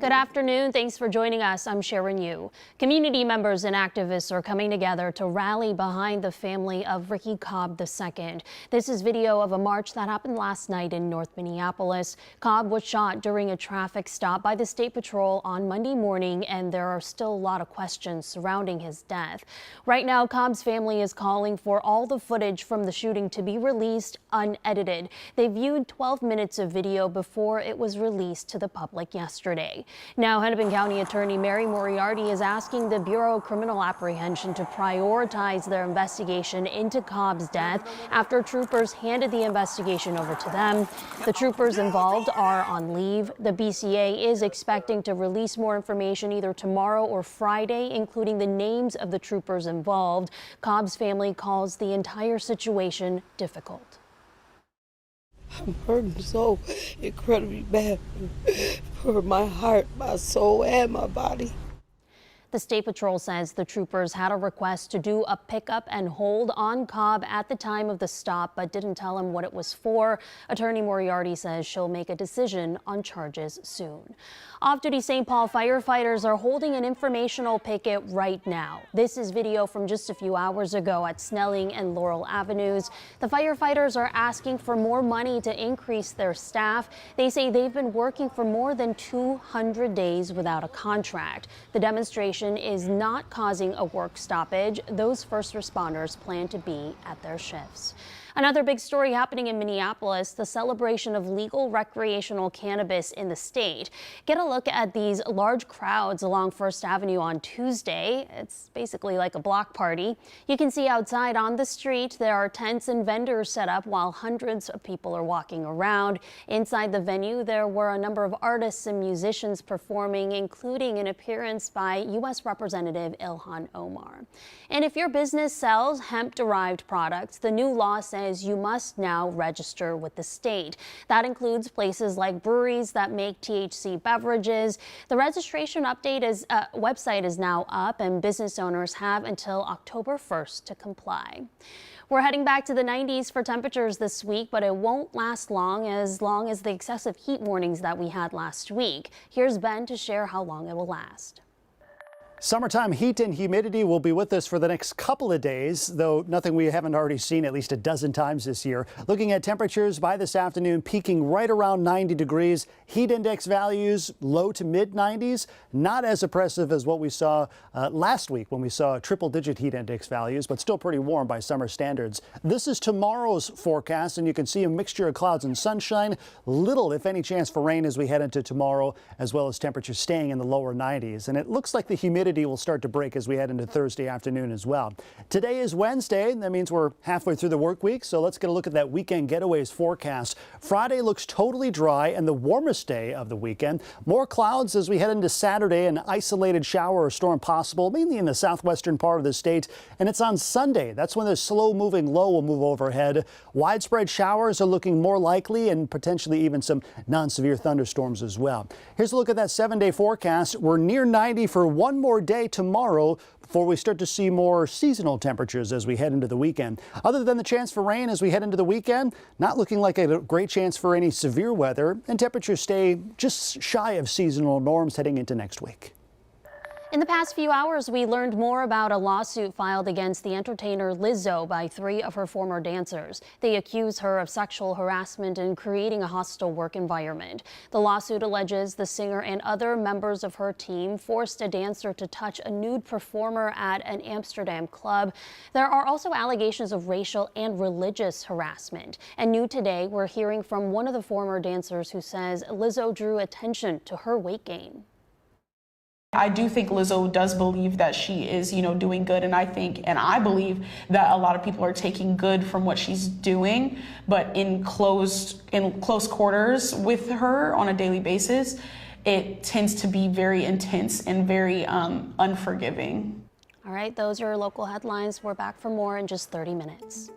Good afternoon. Thanks for joining us. I'm Sharon Yu. Community members and activists are coming together to rally behind the family of Ricky Cobb II. This is video of a march that happened last night in North Minneapolis. Cobb was shot during a traffic stop by the State Patrol on Monday morning, and there are still a lot of questions surrounding his death. Right now, Cobb's family is calling for all the footage from the shooting to be released unedited. They viewed 12 minutes of video before it was released to the public yesterday. Now, Hennepin County Attorney Mary Moriarty is asking the Bureau of Criminal Apprehension to prioritize their investigation into Cobb's death after troopers handed the investigation over to them. The troopers involved are on leave. The BCA is expecting to release more information either tomorrow or Friday, including the names of the troopers involved. Cobb's family calls the entire situation difficult. I'm hurting so incredibly bad for my heart, my soul, and my body. The State Patrol says the troopers had a request to do a pickup and hold on Cobb at the time of the stop, but didn't tell him what it was for. Attorney Moriarty says she'll make a decision on charges soon. Off-duty St. Paul firefighters are holding an informational picket right now. This is video from just a few hours ago at Snelling and Laurel Avenues. The firefighters are asking for more money to increase their staff. They say they've been working for more than 200 days without a contract. The demonstration is not causing a work stoppage. Those first responders plan to be at their shifts. Another big story happening in Minneapolis, the celebration of legal recreational cannabis in the state. Get a look at these large crowds along First Avenue on Tuesday. It's basically like a block party. You can see outside on the street there are tents and vendors set up while hundreds of people are walking around. Inside the venue there were a number of artists and musicians performing, including an appearance by U.S. Representative Ilhan Omar. And if your business sells hemp-derived products, the new law says you must now register with the state. That includes places like breweries that make THC beverages. The registration website is now up, and business owners have until October 1st to comply. We're heading back to the 90s for temperatures this week, but it won't last long as the excessive heat warnings that we had last week. Here's Ben to share how long it will last. Summertime heat and humidity will be with us for the next couple of days, though nothing we haven't already seen at least a dozen times this year. Looking at temperatures by this afternoon, peaking right around 90 degrees. Heat index values low to mid 90s, not as oppressive as what we saw last week when we saw triple-digit heat index values, but still pretty warm by summer standards. This is tomorrow's forecast, and you can see a mixture of clouds and sunshine. Little, if any, chance for rain as we head into tomorrow, as well as temperatures staying in the lower 90s. And it looks like the humidity will start to break as we head into Thursday afternoon as well. Today is Wednesday. That means we're halfway through the work week. So let's get a look at that weekend getaways forecast. Friday looks totally dry and the warmest day of the weekend. More clouds as we head into Saturday. An isolated shower or storm possible, mainly in the southwestern part of the state. And it's on Sunday. That's when the slow moving low will move overhead. Widespread showers are looking more likely, and potentially even some non-severe thunderstorms as well. Here's a look at that 7-day forecast. We're near 90 for one more day tomorrow before we start to see more seasonal temperatures as we head into the weekend. Other than the chance for rain as we head into the weekend, not looking like a great chance for any severe weather, and temperatures stay just shy of seasonal norms heading into next week. In the past few hours, we learned more about a lawsuit filed against the entertainer Lizzo by 3 of her former dancers. They accuse her of sexual harassment and creating a hostile work environment. The lawsuit alleges the singer and other members of her team forced a dancer to touch a nude performer at an Amsterdam club. There are also allegations of racial and religious harassment. And new today, we're hearing from one of the former dancers who says Lizzo drew attention to her weight gain. I do think Lizzo does believe that she is, doing good. And I believe that a lot of people are taking good from what she's doing, but in close quarters with her on a daily basis, it tends to be very intense and very unforgiving. All right, those are local headlines. We're back for more in just 30 minutes.